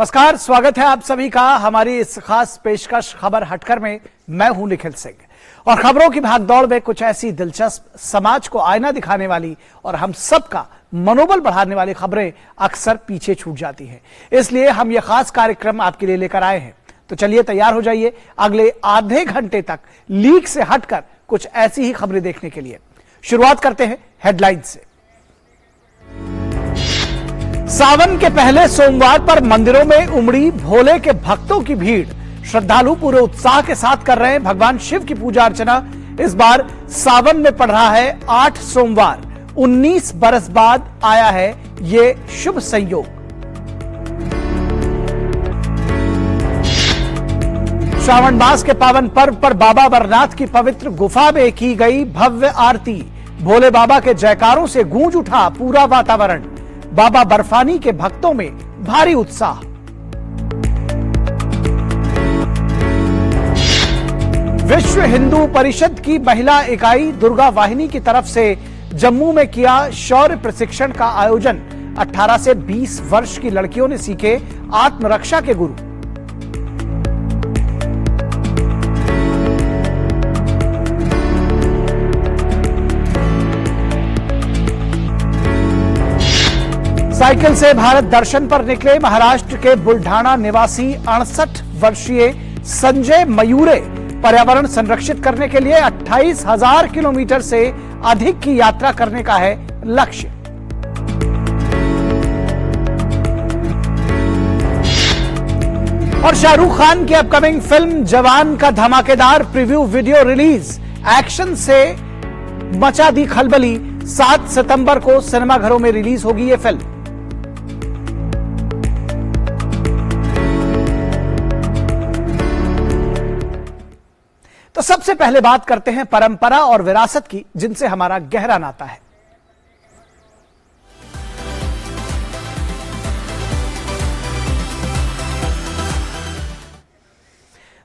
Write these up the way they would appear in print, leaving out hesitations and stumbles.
नमस्कार, स्वागत है आप सभी का हमारी इस खास पेशकश खबर हटकर में। मैं हूं निखिल सिंह और खबरों की भागदौड़ में कुछ ऐसी दिलचस्प, समाज को आईना दिखाने वाली और हम सबका मनोबल बढ़ाने वाली खबरें अक्सर पीछे छूट जाती हैं। इसलिए हम ये खास कार्यक्रम आपके लिए लेकर आए हैं। तो चलिए तैयार हो जाइए अगले आधे घंटे तक लीक से हटकर कुछ ऐसी ही खबरें देखने के लिए। शुरुआत करते हैं हेडलाइन से। सावन के पहले सोमवार पर मंदिरों में उमड़ी भोले के भक्तों की भीड़। श्रद्धालु पूरे उत्साह के साथ कर रहे हैं भगवान शिव की पूजा अर्चना। इस बार सावन में पड़ रहा है 8 सोमवार। 19 बरस बाद आया है ये शुभ संयोग। श्रावण मास के पावन पर्व पर बाबा अमरनाथ की पवित्र गुफा में की गई भव्य आरती। भोले बाबा के जयकारों से गूंज उठा पूरा वातावरण। बाबा बर्फानी के भक्तों में भारी उत्साह। विश्व हिंदू परिषद की महिला इकाई दुर्गा वाहिनी की तरफ से जम्मू में किया शौर्य प्रशिक्षण का आयोजन। 18 से 20 वर्ष की लड़कियों ने सीखे आत्मरक्षा के गुरु। साइकिल से भारत दर्शन पर निकले महाराष्ट्र के बुल्ढाना निवासी 68 वर्षीय संजय मयूरे। पर्यावरण संरक्षित करने के लिए 28,000 किलोमीटर से अधिक की यात्रा करने का है लक्ष्य। और शाहरुख खान की अपकमिंग फिल्म जवान का धमाकेदार प्रीव्यू वीडियो रिलीज। एक्शन से मचा दी खलबली। 7 सितंबर को सिनेमाघरों में रिलीज होगी ये फिल्म। तो सबसे पहले बात करते हैं परंपरा और विरासत की, जिनसे हमारा गहरा नाता है।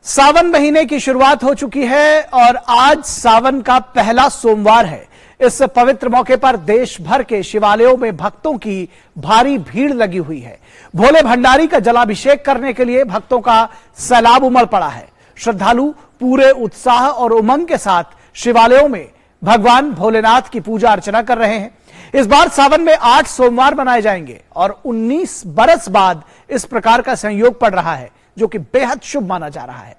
सावन महीने की शुरुआत हो चुकी है और आज सावन का पहला सोमवार है। इस पवित्र मौके पर देश भर के शिवालयों में भक्तों की भारी भीड़ लगी हुई है। भोले भंडारी का जलाभिषेक करने के लिए भक्तों का सैलाब उमड़ पड़ा है। श्रद्धालु पूरे उत्साह और उमंग के साथ शिवालयों में भगवान भोलेनाथ की पूजा अर्चना कर रहे हैं। इस बार सावन में 8 सोमवार मनाए जाएंगे और 19 बरस बाद इस प्रकार का संयोग पड़ रहा है, जो कि बेहद शुभ माना जा रहा है।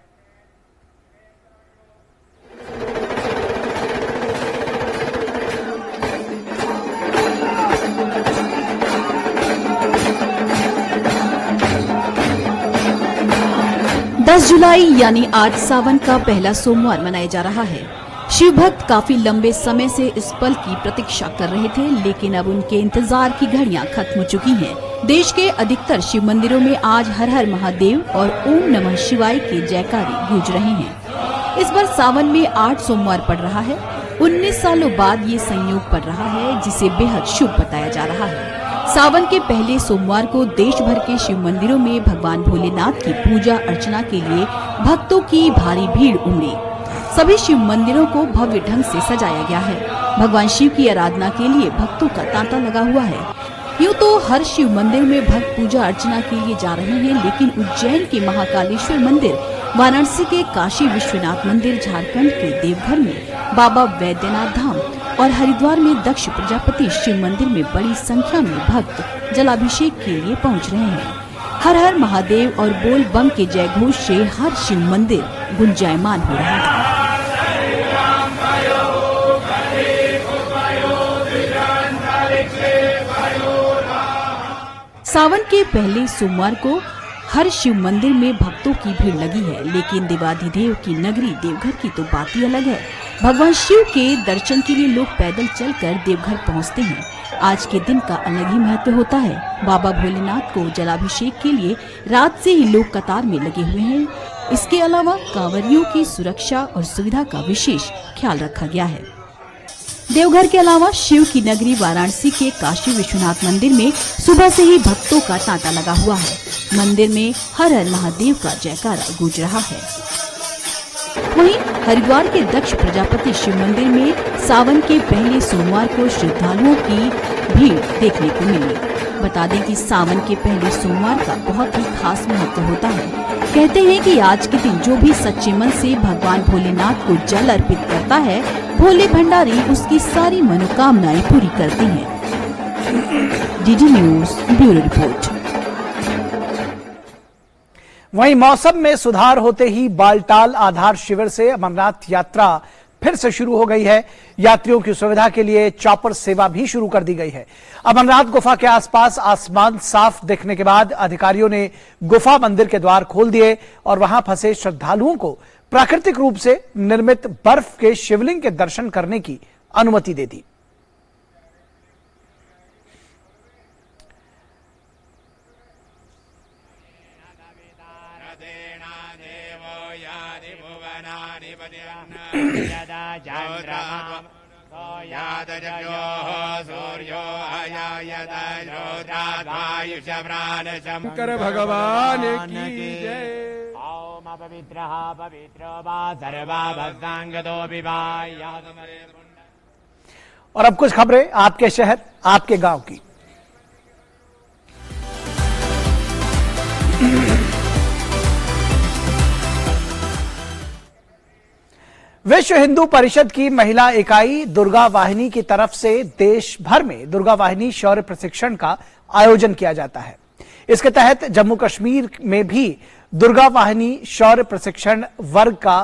जुलाई यानी आज सावन का पहला सोमवार मनाया जा रहा है। शिव भक्त काफी लंबे समय से इस पल की प्रतीक्षा कर रहे थे, लेकिन अब उनके इंतजार की घड़ियां खत्म हो चुकी हैं। देश के अधिकतर शिव मंदिरों में आज हर हर महादेव और ओम नमः शिवाय के जयकारे गूंज रहे हैं। इस बार सावन में 8 सोमवार पड़ रहा है। 19 सालों बाद ये संयोग पड़ रहा है, जिसे बेहद शुभ बताया जा रहा है। सावन के पहले सोमवार को देश भर के शिव मंदिरों में भगवान भोलेनाथ की पूजा अर्चना के लिए भक्तों की भारी भीड़ उमड़ी। सभी शिव मंदिरों को भव्य ढंग से सजाया गया है। भगवान शिव की आराधना के लिए भक्तों का तांता लगा हुआ है। यूँ तो हर शिव मंदिर में भक्त पूजा अर्चना के लिए जा रहे हैं, लेकिन उज्जैन के महाकालेश्वर मंदिर, वाराणसी के काशी विश्वनाथ मंदिर, झारखंड के देवघर में बाबा वैद्यनाथ धाम और हरिद्वार में दक्ष प्रजापति शिव मंदिर में बड़ी संख्या में भक्त जलाभिषेक के लिए पहुंच रहे हैं। हर हर महादेव और बोल बम के जय घोष से हर शिव मंदिर गुंजायमान हो रहा है। सावन के पहले सोमवार को हर शिव मंदिर में भक्तों की भीड़ लगी है, लेकिन देवाधिदेव की नगरी देवघर की तो बात ही अलग है। भगवान शिव के दर्शन के लिए लोग पैदल चलकर देवघर पहुंचते हैं। आज के दिन का अलग ही महत्व होता है। बाबा भोलेनाथ को जलाभिषेक के लिए रात से ही लोग कतार में लगे हुए हैं। इसके अलावा कांवरियों की सुरक्षा और सुविधा का विशेष ख्याल रखा गया है। देवघर के अलावा शिव की नगरी वाराणसी के काशी विश्वनाथ मंदिर में सुबह से ही भक्तों का तांता लगा हुआ है। मंदिर में हर हर महादेव का जयकारा गूंज रहा है। वहीं हरिद्वार के दक्ष प्रजापति शिव मंदिर में सावन के पहले सोमवार को श्रद्धालुओं की भीड़ देखने को मिली। बता दें कि सावन के पहले सोमवार का बहुत ही खास महत्व होता है। कहते हैं कि आज के दिन जो भी सच्चे मन से भगवान भोलेनाथ को जल अर्पित करता है, भोले भंडारी उसकी सारी मनोकामनाएं पूरी करते हैं। DD news bureau report. वहीं मौसम में सुधार होते ही बालटाल आधार शिविर से अमरनाथ यात्रा फिर से शुरू हो गई है। यात्रियों की सुविधा के लिए चॉपर सेवा भी शुरू कर दी गई है। अमरनाथ गुफा के आसपास आसमान साफ दिखने के बाद अधिकारियों ने गुफा मंदिर के द्वार खोल दिए और वहां फंसे श्रद्धालुओं को प्राकृतिक रूप से निर्मित बर्फ के शिवलिंग के दर्शन करने की अनुमति दे दी। शंकर भगवान की जय। ओम पवित्रः पवित्रो वा सर्वाभस्तांगतो विवाय। और अब कुछ खबरें आपके शहर आपके गांव की। विश्व हिंदू परिषद की महिला इकाई दुर्गा वाहिनी की तरफ से देश भर में दुर्गा वाहिनी शौर्य प्रशिक्षण का आयोजन किया जाता है। इसके तहत जम्मू कश्मीर में भी दुर्गा वाहिनी शौर्य प्रशिक्षण वर्ग का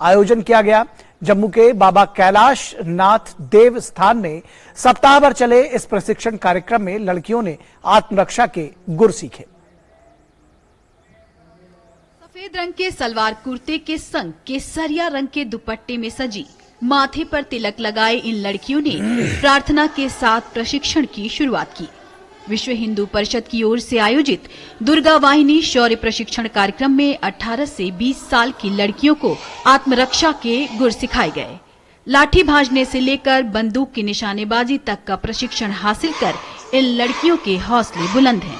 आयोजन किया गया। जम्मू के बाबा कैलाश नाथ देव स्थान में सप्ताह भर चले इस प्रशिक्षण कार्यक्रम में लड़कियों ने आत्मरक्षा के गुर सीखे। सफेद रंग के सलवार कुर्ते के संग केसरिया रंग के दुपट्टे में सजी, माथे पर तिलक लगाए इन लड़कियों ने प्रार्थना के साथ प्रशिक्षण की शुरुआत की। विश्व हिंदू परिषद की ओर से आयोजित दुर्गा वाहिनी शौर्य प्रशिक्षण कार्यक्रम में 18 से 20 साल की लड़कियों को आत्मरक्षा के गुर सिखाए गए। लाठी भांजने से लेकर बंदूक की निशानेबाजी तक का प्रशिक्षण हासिल कर इन लड़कियों के हौसले बुलंद हैं।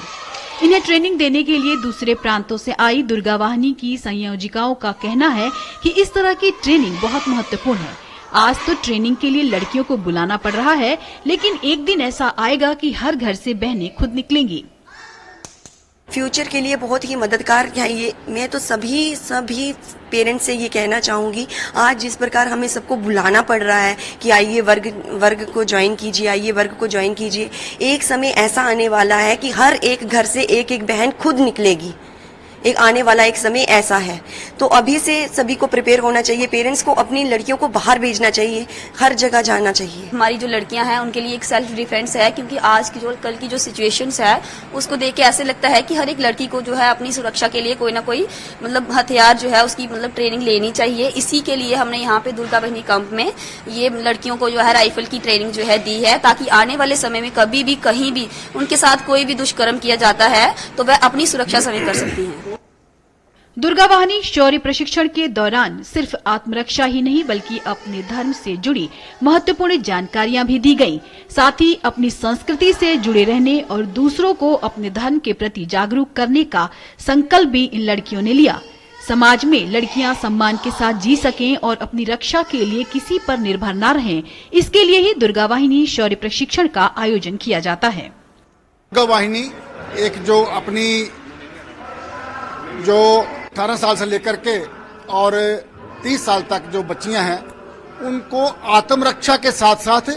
इन्हें ट्रेनिंग देने के लिए दूसरे प्रांतों से आई दुर्गा वाहिनी की संयोजिकाओं का कहना है कि इस तरह की ट्रेनिंग बहुत महत्वपूर्ण है। आज तो ट्रेनिंग के लिए लड़कियों को बुलाना पड़ रहा है, लेकिन एक दिन ऐसा आएगा कि हर घर से बहनें खुद निकलेंगी। फ्यूचर के लिए बहुत ही मददगार है ये। मैं तो सभी पेरेंट्स से ये कहना चाहूँगी, आज जिस प्रकार हमें सबको बुलाना पड़ रहा है कि आइए वर्ग को ज्वाइन कीजिए, आइए वर्ग को ज्वाइन कीजिए, एक समय ऐसा आने वाला है कि हर एक घर से एक एक बहन खुद निकलेगी। एक आने वाला एक समय ऐसा है, तो अभी से सभी को प्रिपेयर होना चाहिए। पेरेंट्स को अपनी लड़कियों को बाहर भेजना चाहिए, हर जगह जाना चाहिए। हमारी जो लड़कियां हैं उनके लिए एक सेल्फ डिफेंस है, क्योंकि आज की जो कल की जो सिचुएशंस है उसको देख के ऐसे लगता है कि हर एक लड़की को जो है अपनी सुरक्षा के लिए कोई ना कोई मतलब हथियार जो है उसकी मतलब ट्रेनिंग लेनी चाहिए। इसी के लिए हमने यहाँ पे दुर्गा वाहिनी कैंप में ये लड़कियों को जो है राइफल की ट्रेनिंग जो है दी है, ताकि आने वाले समय में कभी भी कहीं भी उनके साथ कोई भी दुष्कर्म किया जाता है तो वह अपनी सुरक्षा स्वयं कर सकती हैं। दुर्गा वाहिनी शौर्य प्रशिक्षण के दौरान सिर्फ आत्मरक्षा ही नहीं बल्कि अपने धर्म से जुड़ी महत्वपूर्ण जानकारियां भी दी गईं। साथ ही अपनी संस्कृति से जुड़े रहने और दूसरों को अपने धर्म के प्रति जागरूक करने का संकल्प भी इन लड़कियों ने लिया। समाज में लड़कियां सम्मान के साथ जी सकें और अपनी रक्षा के लिए किसी पर निर्भर न रहें, इसके लिए ही दुर्गा वाहिनी शौर्य प्रशिक्षण का आयोजन किया जाता है। दुर्गा वाहिनी एक जो 18 साल से लेकर के और 30 साल तक जो बच्चियां हैं, उनको आत्मरक्षा के साथ साथ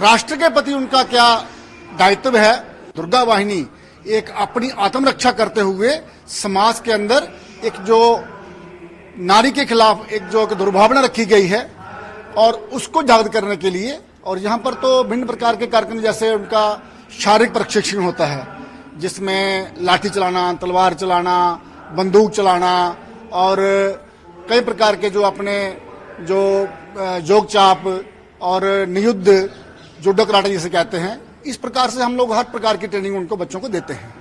राष्ट्र के प्रति उनका क्या दायित्व है। दुर्गा वाहिनी एक अपनी आत्मरक्षा करते हुए समाज के अंदर एक जो नारी के खिलाफ एक जो दुर्भावना रखी गई है और उसको जागृत करने के लिए, और यहाँ पर तो भिन्न प्रकार के कार्यक्रम जैसे उनका शारीरिक प्रशिक्षण होता है, जिसमें लाठी चलाना, तलवार चलाना, बंदूक चलाना और कई प्रकार के जो अपने जो जोग चाप और नियुद्ध जुडो कराटे जिसे कहते हैं, इस प्रकार से हम लोग हर प्रकार की ट्रेनिंग उनको बच्चों को देते हैं।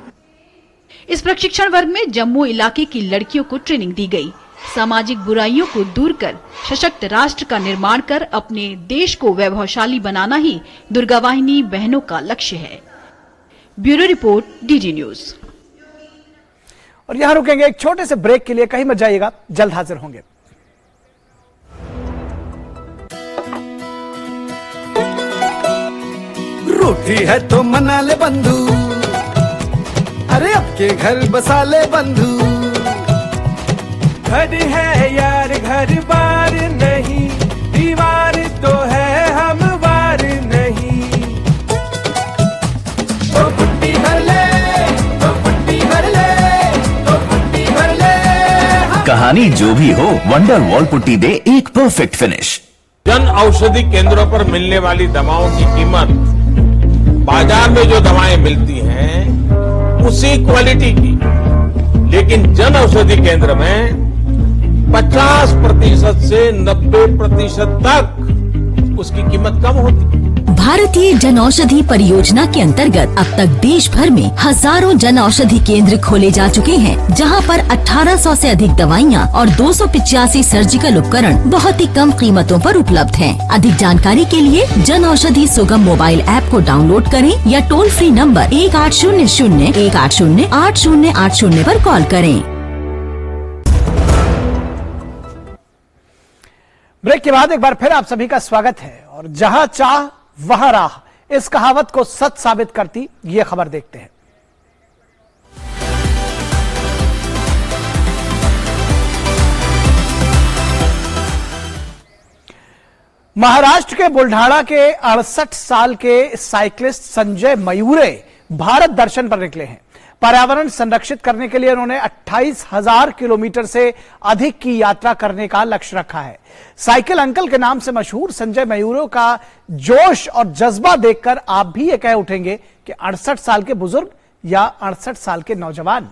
इस प्रशिक्षण वर्ग में जम्मू इलाके की लड़कियों को ट्रेनिंग दी गई। सामाजिक बुराइयों को दूर कर सशक्त राष्ट्र का निर्माण कर अपने देश को वैभवशाली बनाना ही दुर्गा वाहिनी बहनों का लक्ष्य है। Bureau report, DD news. और यहां रुकेंगे एक छोटे से ब्रेक के लिए, कहीं मत जाइएगा, जल्द हाजिर होंगे। रूठी है तो मना ले बंधु, सबके घर बसा ले बंधु। घर है यार घर बार नहीं, दीवार तो है हम वार नहीं। तो पुट्टी भर ले, तो पुट्टी भर ले, तो पुट्टी भर ले। कहानी जो भी हो, वंडर वॉल पुट्टी दे एक परफेक्ट फिनिश। जन औषधि केंद्रों पर मिलने वाली दवाओं की कीमत बाजार में जो दवाएं मिलती हैं उसी क्वालिटी की, लेकिन जन औषधि केंद्र में 50% से 90% तक उसकी कीमत कम होती है। भारतीय जन औषधि परियोजना के अंतर्गत अब तक देश भर में हजारों जन औषधि केंद्र खोले जा चुके हैं, जहां पर 1800 से अधिक दवाइयां और 285 सर्जिकल उपकरण बहुत ही कम कीमतों पर उपलब्ध हैं। अधिक जानकारी के लिए जन औषधि सुगम मोबाइल ऐप को डाउनलोड करें या टोल फ्री नंबर 1800-180-8080 पर कॉल करें। ब्रेक के बाद एक बार फिर आप सभी का स्वागत है और जहां चाह वहां राह, इस कहावत को सच साबित करती ये खबर देखते हैं। महाराष्ट्र के बुल्ढाणा के 68 साल के साइकिलिस्ट संजय मयूरे भारत दर्शन पर निकले हैं। पर्यावरण संरक्षित करने के लिए उन्होंने 28,000 किलोमीटर से अधिक की यात्रा करने का लक्ष्य रखा है। साइकिल अंकल के नाम से मशहूर संजय मयूरों का जोश और जज्बा देखकर आप भी ये कह उठेंगे कि 68 साल के बुजुर्ग या 68 साल के नौजवान।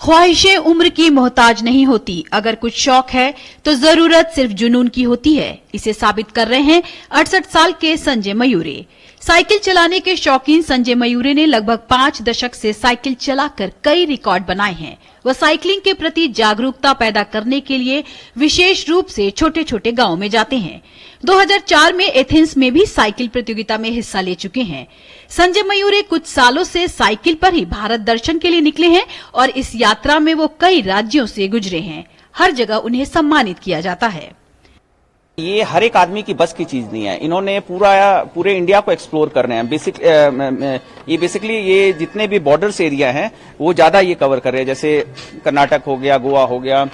ख्वाहिशें उम्र की मोहताज नहीं होती। अगर कुछ शौक है तो जरूरत सिर्फ जुनून की होती है। इसे साबित कर रहे हैं 68 साल के संजय मयूरे। साइकिल चलाने के शौकीन संजय मयूरे ने लगभग 5 दशक से साइकिल चलाकर कई रिकॉर्ड बनाए हैं। वह साइकिलिंग के प्रति जागरूकता पैदा करने के लिए विशेष रूप से छोटे छोटे गांवों में जाते हैं। 2004 में एथेंस में भी साइकिल प्रतियोगिता में हिस्सा ले चुके हैं। संजय मयूरे कुछ सालों से साइकिल पर ही भारत दर्शन के लिए निकले हैं और इस यात्रा में वो कई राज्यों से गुजरे हैं। हर जगह उन्हें सम्मानित किया जाता है। ये हर एक आदमी की बस की चीज नहीं है। इन्होंने पूरे इंडिया को एक्सप्लोर कर रहे हैं। ये बेसिकली ये जितने भी बॉर्डर्स एरिया हैं वो ज्यादा ये कवर कर रहे हैं। जैसे कर्नाटक हो गया, गोवा हो गया,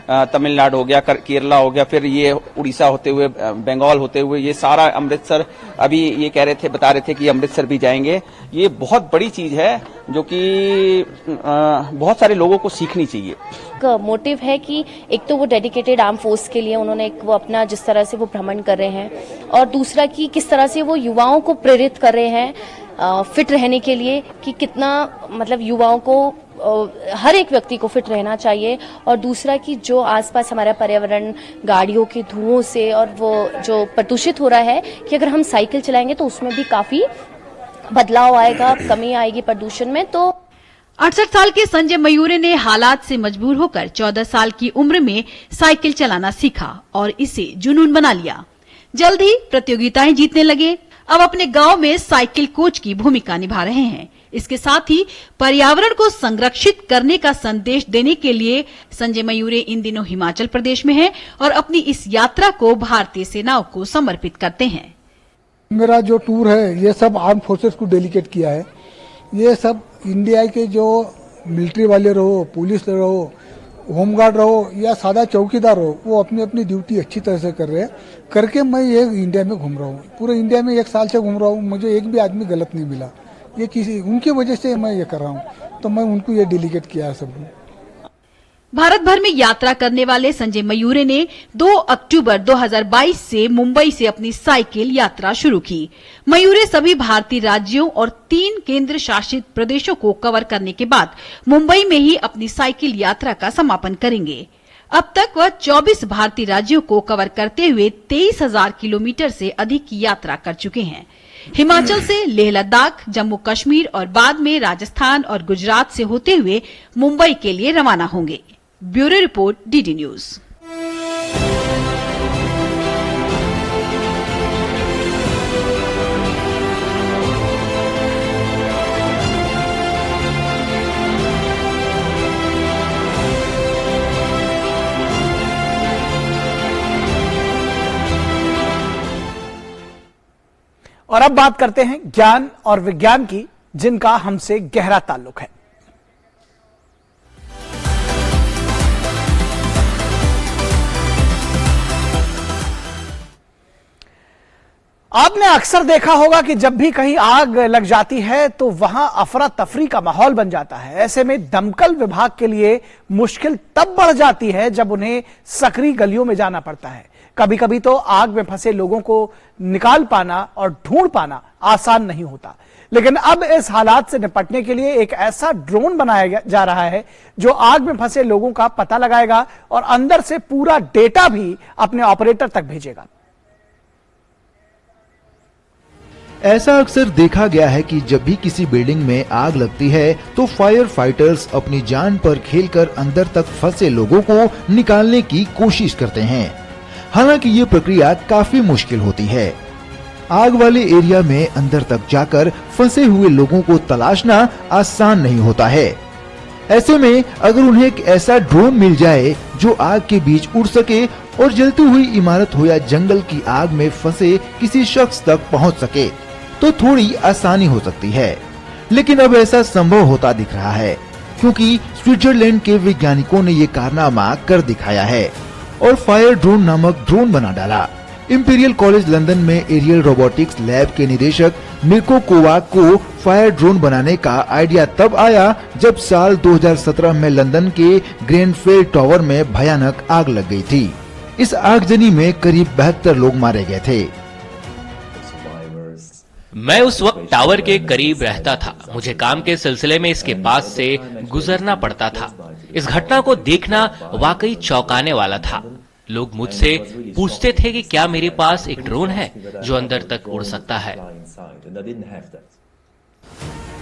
तमिलनाडु हो गया, केरला हो गया, फिर ये उड़ीसा होते हुए, बंगाल होते हुए, ये सारा अमृतसर, अभी ये बता रहे थे कि अमृतसर भी जाएंगे। ये बहुत बड़ी चीज है जो कि बहुत सारे लोगों को सीखनी चाहिए। मोटिव है कि एक तो वो डेडिकेटेड आर्म फोर्स के लिए उन्होंने वो अपना जिस तरह से वो भ्रमण कर रहे हैं, और दूसरा कि किस तरह से वो युवाओं को प्रेरित कर रहे हैं फिट रहने के लिए, कि कितना मतलब युवाओं को हर एक व्यक्ति को फिट रहना चाहिए। और दूसरा कि जो आसपास हमारा पर्यावरण गाड़ियों के धुओं से और वो जो प्रदूषित हो रहा है, कि अगर हम साइकिल चलाएंगे तो उसमें भी काफी बदलाव आएगा, कमी आएगी प्रदूषण में। तो 68 साल के संजय मयूरे ने हालात से मजबूर होकर 14 साल की उम्र में साइकिल चलाना सीखा और इसे जुनून बना लिया। जल्द ही प्रतियोगिताएं जीतने लगे। अब अपने गांव में साइकिल कोच की भूमिका निभा रहे हैं। इसके साथ ही पर्यावरण को संरक्षित करने का संदेश देने के लिए संजय मयूरे इन दिनों हिमाचल प्रदेश में हैं और अपनी इस यात्रा को भारतीय सेनाओं को समर्पित करते हैं। मेरा जो टूर है ये सब आर्म फोर्सेस को डेडिकेट किया है। ये सब इंडिया के जो मिलिट्री वाले रहो, पुलिस रहो, होमगार्ड रहो या सादा चौकीदार हो, वो अपनी अपनी ड्यूटी अच्छी तरह से कर रहे हैं। करके मैं ये इंडिया में घूम रहा हूँ, पूरे इंडिया में 1 साल से घूम रहा हूँ। मुझे एक भी आदमी गलत नहीं मिला। ये किसी उनकी वजह से मैं ये कर रहा हूँ, तो मैं उनको ये डेलीगेट किया है सबको। भारत भर में यात्रा करने वाले संजय मयूरे ने 2 अक्टूबर 2022 से मुंबई से अपनी साइकिल यात्रा शुरू की। मयूरे सभी भारतीय राज्यों और 3 केंद्र शासित प्रदेशों को कवर करने के बाद मुंबई में ही अपनी साइकिल यात्रा का समापन करेंगे। अब तक वह 24 भारतीय राज्यों को कवर करते हुए 23,000 किलोमीटर से अधिक की यात्रा कर चुके हैं। हिमाचल से लेह लद्दाख, जम्मू कश्मीर और बाद में राजस्थान और गुजरात से होते हुए मुंबई के लिए रवाना होंगे। Bureau report, DD news. और अब बात करते हैं ज्ञान और विज्ञान की, जिनका हमसे गहरा ताल्लुक है। आपने अक्सर देखा होगा कि जब भी कहीं आग लग जाती है तो वहां अफरा तफरी का माहौल बन जाता है। ऐसे में दमकल विभाग के लिए मुश्किल तब बढ़ जाती है जब उन्हें सकरी गलियों में जाना पड़ता है। कभी कभी तो आग में फंसे लोगों को निकाल पाना और ढूंढ पाना आसान नहीं होता। लेकिन अब इस हालात से निपटने के लिए एक ऐसा ड्रोन बनाया जा रहा है जो आग में फंसे लोगों का पता लगाएगा और अंदर से पूरा डेटा भी अपने ऑपरेटर तक भेजेगा। ऐसा अक्सर देखा गया है कि जब भी किसी बिल्डिंग में आग लगती है तो फायर फाइटर्स अपनी जान पर खेलकर अंदर तक फंसे लोगों को निकालने की कोशिश करते हैं। हालांकि ये प्रक्रिया काफी मुश्किल होती है। आग वाले एरिया में अंदर तक जाकर फंसे हुए लोगों को तलाशना आसान नहीं होता है। ऐसे में अगर उन्हें एक ऐसा ड्रोन मिल जाए जो आग के बीच उड़ सके और जलती हुई इमारत हो या जंगल की आग में फंसे किसी शख्स तक पहुंच सके तो थोड़ी आसानी हो सकती है। लेकिन अब ऐसा संभव होता दिख रहा है क्योंकि स्विट्जरलैंड के वैज्ञानिकों ने ये कारनामा कर दिखाया है और फायर ड्रोन नामक ड्रोन बना डाला। इंपीरियल कॉलेज लंदन में एरियल रोबोटिक्स लैब के निदेशक मिर्को कोवाक को फायर ड्रोन बनाने का आइडिया तब आया जब साल 2017 में लंदन के ग्रेनफेल टावर में भयानक आग लग गई थी। इस आगजनी में करीब 72 लोग मारे गए थे। मैं उस वक्त टावर के करीब रहता था। मुझे काम के सिलसिले में इसके पास से गुजरना पड़ता था। इस घटना को देखना वाकई चौंकाने वाला था। लोग मुझसे पूछते थे कि क्या मेरे पास एक ड्रोन है जो अंदर तक उड़ सकता है।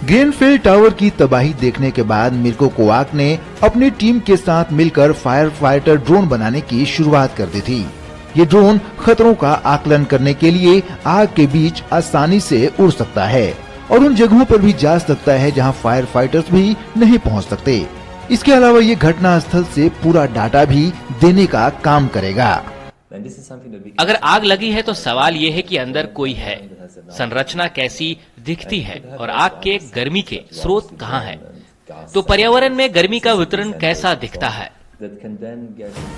ग्रेनफेल टावर की तबाही देखने के बाद मिर्को कोवाक ने अपनी टीम के साथ मिलकर फायर फाइटर ड्रोन बनाने की शुरुआत कर दी थी। ये ड्रोन खतरों का आकलन करने के लिए आग के बीच आसानी से उड़ सकता है और उन जगहों पर भी जा सकता है जहां फायर फाइटर्स भी नहीं पहुंच सकते। इसके अलावा ये घटना स्थल से पूरा डाटा भी देने का काम करेगा। अगर आग लगी है तो सवाल ये है कि अंदर कोई है, संरचना कैसी दिखती है और आग के गर्मी के स्रोत कहाँ है, तो पर्यावरण में गर्मी का वितरण कैसा दिखता है।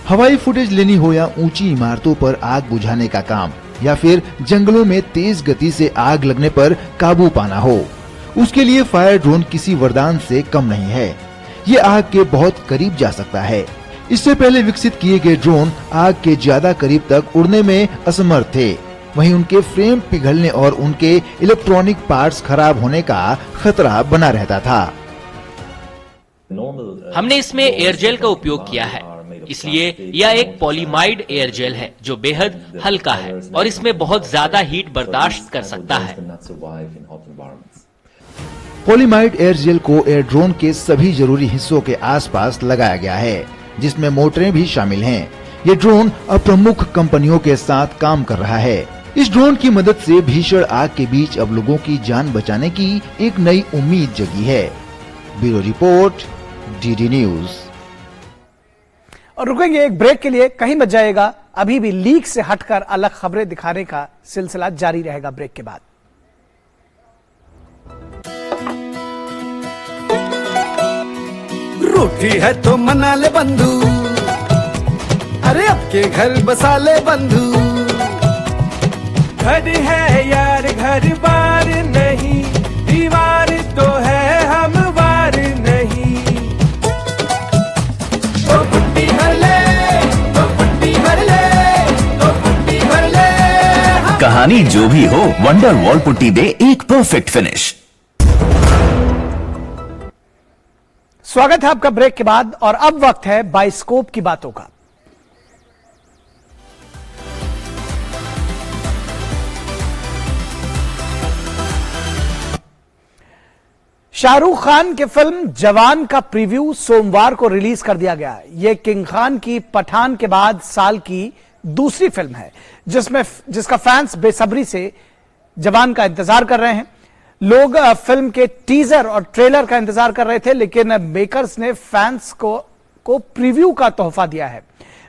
हवाई फुटेज लेनी हो या ऊंची इमारतों पर आग बुझाने का काम या फिर जंगलों में तेज गति से आग लगने पर काबू पाना हो, उसके लिए फायर ड्रोन किसी वरदान से कम नहीं है। ये आग के बहुत करीब जा सकता है। इससे पहले विकसित किए गए ड्रोन आग के ज्यादा करीब तक उड़ने में असमर्थ थे। वहीं उनके फ्रेम पिघलने और उनके इलेक्ट्रॉनिक पार्ट्स खराब होने का खतरा बना रहता था। हमने इसमें एयरजेल का उपयोग किया है, इसलिए यह एक पॉलीमाइड एयरजेल है जो बेहद हल्का है और इसमें बहुत ज्यादा हीट बर्दाश्त कर सकता है। पॉलीमाइड एयरजेल को एयर ड्रोन के सभी जरूरी हिस्सों के आसपास लगाया गया है, जिसमें मोटरें भी शामिल हैं। ये ड्रोन अब प्रमुख कंपनियों के साथ काम कर रहा है। इस ड्रोन की मदद से भीषण आग के बीच अब लोगों की जान बचाने की एक नई उम्मीद जगी है। Bureau report, DD news. और रुकेंगे एक ब्रेक के लिए, कहीं मत जाएगा। अभी भी लीक से हटकर अलग खबरें दिखाने का सिलसिला जारी रहेगा ब्रेक के बाद। रूठी है तो मना ले बंधु, अरे अब के घर बसा ले बंधु। घर है यार घर बार नहीं, दीवार तो है हम वार नहीं। तो पुट्टी भर ले, तो पुट्टी भर ले, तो पुट्टी भर ले। कहानी जो भी हो, वंडर वॉल पुट्टी दे एक परफेक्ट फिनिश। स्वागत है आपका ब्रेक के बाद और अब वक्त है बाइस्कोप की बातों का। शाहरुख खान की फिल्म जवान का प्रीव्यू सोमवार को रिलीज कर दिया गया। यह किंग खान की पठान के बाद साल की दूसरी फिल्म है जिसका फैंस बेसब्री से जवान का इंतजार कर रहे हैं। लोग फिल्म के टीजर और ट्रेलर का इंतजार कर रहे थे, लेकिन मेकर्स ने फैंस को प्रीव्यू का तोहफा दिया है।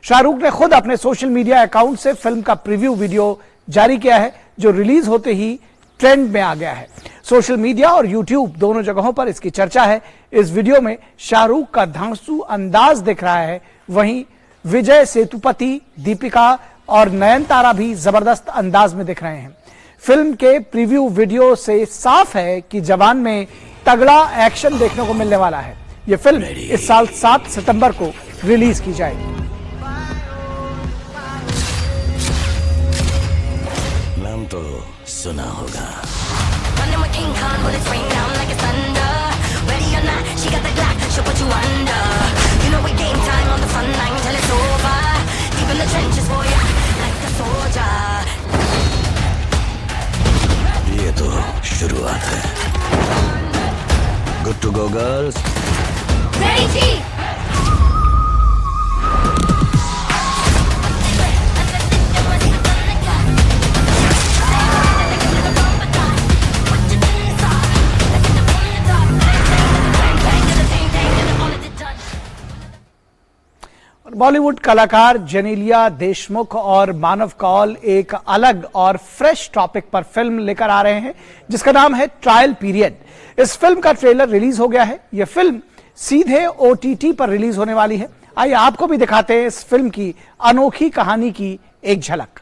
शाहरुख ने खुद अपने सोशल मीडिया अकाउंट से फिल्म का प्रीव्यू वीडियो जारी किया है, जो रिलीज होते ही ट्रेंड में आ गया है। सोशल मीडिया और यूट्यूब दोनों जगहों पर इसकी चर्चा है। इस वीडियो में शाहरुख का धांसू अंदाज दिख रहा है, वहीं विजय सेतुपति, दीपिका और नयनतारा भी जबरदस्त अंदाज में दिख रहे हैं। फिल्म के प्रीव्यू वीडियो से साफ है कि जवान में तगड़ा एक्शन देखने को मिलने वाला है। यह फिल्म इस साल 7 सितंबर को रिलीज की जाएगी। नाम तो सुना होगा। ये तो शुरुआत है। Good to go girls. Ready जी। बॉलीवुड कलाकार जेनेलिया देशमुख और मानव कौल एक अलग और फ्रेश टॉपिक पर फिल्म लेकर आ रहे हैं, जिसका नाम है ट्रायल पीरियड। इस फिल्म का ट्रेलर रिलीज हो गया है। यह फिल्म सीधे OTT पर रिलीज होने वाली है। आइए आपको भी दिखाते हैं इस फिल्म की अनोखी कहानी की एक झलक।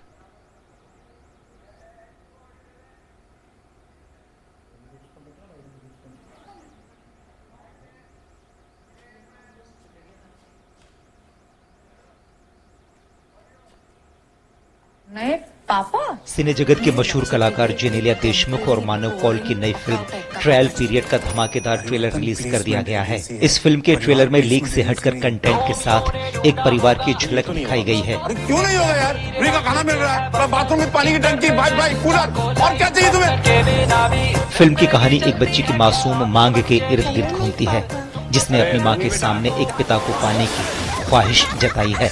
पापा सिने जगत के मशहूर कलाकार जेनेलिया देशमुख और मानव कौल की नई फिल्म ट्रायल पीरियड का धमाकेदार ट्रेलर रिलीज कर दिया गया है। इस फिल्म के ट्रेलर में लीक से हटकर कंटेंट के साथ एक परिवार की झलक दिखाई गई है। क्यों नहीं होगा यार? फ्री का खाना मिल रहा है, बाथरूम में पानी की टंकी, वाईफाई, कूलर, और क्या चाहिए तुम्हें? फिल्म की कहानी एक बच्ची की मासूम मांग के इर्द गिर्द घूमती है, जिसने अपनी मां के सामने एक पिता को पाने की ख्वाहिश जताई है।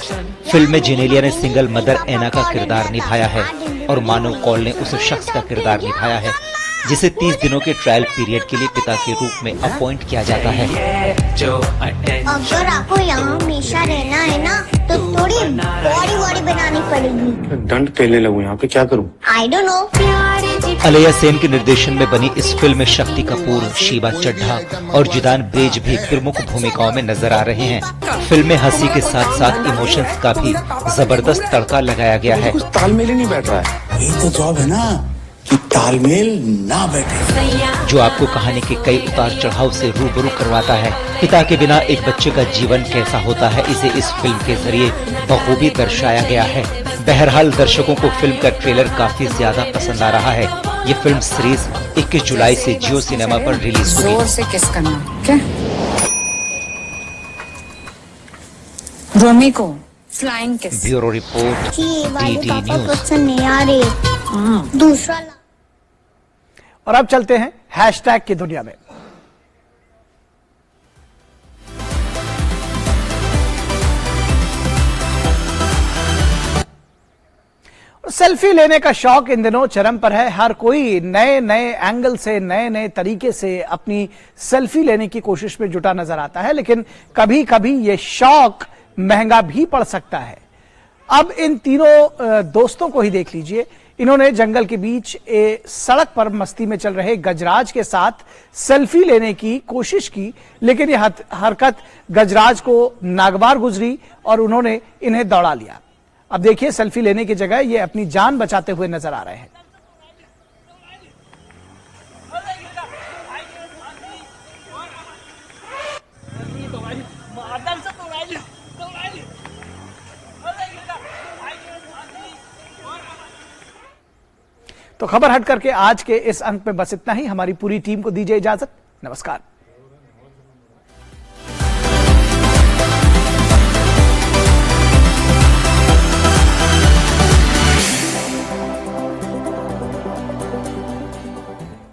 फिल्म में जेनेलिया ने सिंगल मदर एना का किरदार निभाया है और मानव कौल ने उस शख्स का किरदार निभाया है जिसे 30 दिनों के ट्रायल पीरियड के लिए पिता के रूप में अपॉइंट किया जाता है। अगर आपको यहाँ हमेशा रहना है ना, तो थोड़ी बॉडी बनानी पड़ेगी। दंड खेलने लगूं यहाँ पे, क्या करूँ? I don't know. Alaiya Sen के निर्देशन में बनी इस फिल्म में शक्ति कपूर, शीबा चड्ढा और जिदान बेज भी प्रमुख भूमिकाओं में नजर आ रहे हैं। फिल्म में हंसी के साथ साथ इमोशंस का भी जबरदस्त तड़का लगाया गया है। तालमेल ही नहीं बैठ रहा है। ये तो जॉब है ना कि तालमेल ना बैठे, जो आपको कहानी के कई उतार चढ़ाव से रूबरू करवाता है। पिता के बिना एक बच्चे का जीवन कैसा होता है, इसे इस फिल्म के जरिए बखूबी दर्शाया गया है। बहरहाल दर्शकों को फिल्म का ट्रेलर काफी ज्यादा पसंद आ रहा है। ये फिल्म सीरीज 21 जुलाई से जियो सिनेमा पर रिलीज होगी। जोर से किस करना क्या? रोमी को flying kiss. Bureau report, DD news. पसंद नहीं आ रही। दूसरा और अब चलते हैं हैशटैग की दुनिया में। सेल्फी लेने का शौक इन दिनों चरम पर है। हर कोई नए नए एंगल से, नए नए तरीके से अपनी सेल्फी लेने की कोशिश में जुटा नजर आता है, लेकिन कभी कभी ये शौक महंगा भी पड़ सकता है। अब इन तीनों दोस्तों को ही देख लीजिए। इन्होंने जंगल के बीच सड़क पर मस्ती में चल रहे गजराज के साथ सेल्फी लेने की कोशिश की, लेकिन यह हरकत गजराज को नागवार गुजरी और उन्होंने इन्हें दौड़ा लिया। अब देखिए, सेल्फी लेने की जगह ये अपनी जान बचाते हुए नजर आ रहे हैं। तो खबर हट करके आज के इस अंक में बस इतना ही। हमारी पूरी टीम को दीजिए इजाजत। नमस्कार।